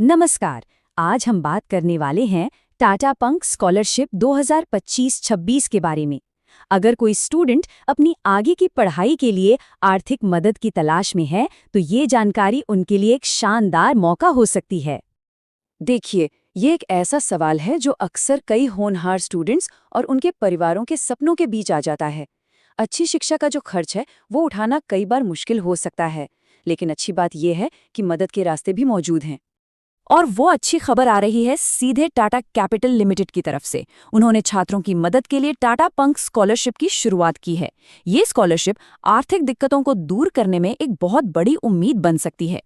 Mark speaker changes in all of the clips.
Speaker 1: नमस्कार। आज हम बात करने वाले हैं टाटा पंक स्कॉलरशिप 2025-26 के बारे में। अगर कोई स्टूडेंट अपनी आगे की पढ़ाई के लिए आर्थिक मदद की तलाश में है तो ये जानकारी उनके लिए एक शानदार मौका हो सकती है।
Speaker 2: देखिए, ये एक ऐसा सवाल है जो अक्सर कई होनहार स्टूडेंट्स और उनके परिवारों के सपनों के बीच आ जाता है। अच्छी शिक्षा का जो खर्च है वो उठाना कई बार मुश्किल हो सकता है, लेकिन अच्छी बात यह है कि मदद के रास्ते भी मौजूद हैं।
Speaker 1: और वो अच्छी खबर आ रही है सीधे टाटा कैपिटल लिमिटेड की तरफ से। उन्होंने छात्रों की मदद के लिए टाटा पंक स्कॉलरशिप की शुरुआत की है। ये स्कॉलरशिप आर्थिक दिक्कतों को दूर करने में एक बहुत बड़ी उम्मीद बन सकती है।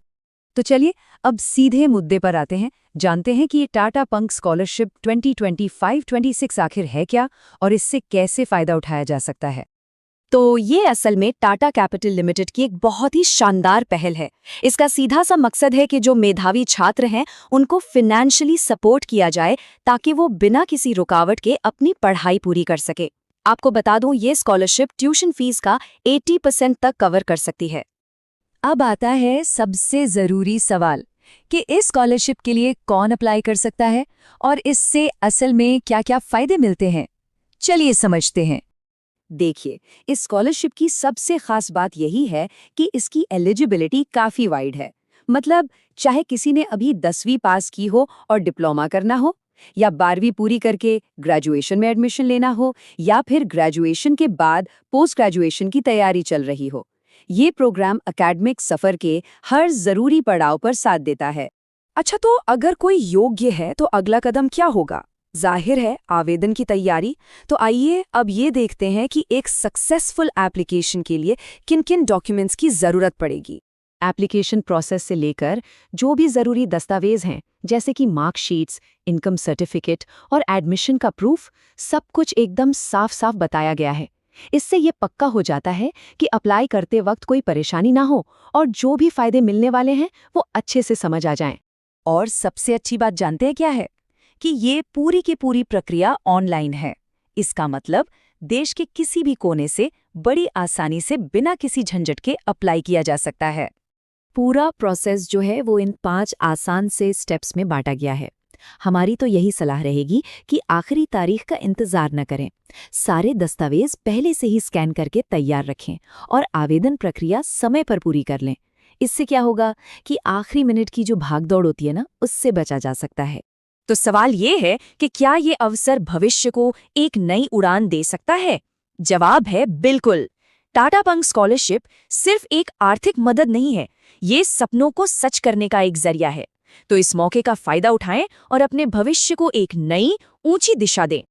Speaker 1: तो चलिए अब सीधे मुद्दे पर आते हैं, जानते हैं कि ये टाटा पंक स्कॉलरशिप 2025-26 आखिर है क्या और इससे कैसे फायदा उठाया जा सकता है। तो ये असल में टाटा कैपिटल लिमिटेड की एक बहुत ही शानदार पहल है। इसका सीधा सा मकसद है कि जो मेधावी छात्र हैं उनको फाइनेंशियली सपोर्ट किया जाए ताकि वो बिना किसी रुकावट के अपनी पढ़ाई पूरी कर सके। आपको बता दूं, ये स्कॉलरशिप ट्यूशन फीस का 80% तक कवर कर सकती है। अब आता है सबसे ज़रूरी सवाल कि इस स्कॉलरशिप के लिए कौन अप्लाई कर सकता है और इससे असल में क्या-क्या फ़ायदे मिलते हैं। चलिए समझते हैं।
Speaker 2: देखिए, इस स्कॉलरशिप की सबसे खास बात यही है कि इसकी एलिजिबिलिटी काफ़ी वाइड है। मतलब चाहे किसी ने अभी 10वीं पास की हो और डिप्लोमा करना हो, या 12वीं पूरी करके ग्रेजुएशन में एडमिशन लेना हो, या फिर ग्रेजुएशन के बाद पोस्ट ग्रेजुएशन की तैयारी चल रही हो। ये प्रोग्राम एकेडमिक सफ़र के हर ज़रूरी पड़ाव पर साथ देता है।
Speaker 1: अच्छा, तो अगर कोई योग्य है तो अगला कदम क्या होगा? जाहिर है आवेदन की तैयारी। तो आइए अब ये देखते हैं कि एक सक्सेसफुल एप्लीकेशन के लिए किन-किन डॉक्यूमेंट्स की ज़रूरत पड़ेगी। एप्लीकेशन प्रोसेस से लेकर जो भी ज़रूरी दस्तावेज़ हैं, जैसे कि मार्कशीट्स, इनकम सर्टिफिकेट और एडमिशन का प्रूफ, सब कुछ एकदम साफ-साफ बताया गया है। इससे ये पक्का हो जाता है कि अप्लाई करते वक्त कोई परेशानी ना हो और जो भी फ़ायदे मिलने वाले हैं वो अच्छे से समझ आ जाएं। और सबसे अच्छी बात जानते हैं क्या है? कि ये पूरी की पूरी प्रक्रिया ऑनलाइन है। इसका मतलब देश के किसी भी कोने से बड़ी आसानी से बिना किसी झंझट के अप्लाई किया जा सकता है। पूरा प्रोसेस जो है वो इन 5 आसान से स्टेप्स में बांटा गया है। हमारी तो यही सलाह रहेगी कि आखिरी तारीख का इंतजार न करें। सारे दस्तावेज पहले से ही स्कैन करके तैयार रखें और आवेदन प्रक्रिया समय पर पूरी कर लें। इससे क्या होगा कि आखिरी मिनट की जो भागदौड़ होती है ना, उससे बचा जा सकता है। तो सवाल ये है कि क्या ये अवसर भविष्य को एक नई उड़ान दे सकता है? जवाब है बिल्कुल। टाटा पंक स्कॉलरशिप सिर्फ एक आर्थिक मदद नहीं है, ये सपनों को सच करने का एक जरिया है। तो इस मौके का फायदा उठाएं और अपने भविष्य को एक नई ऊंची दिशा दें।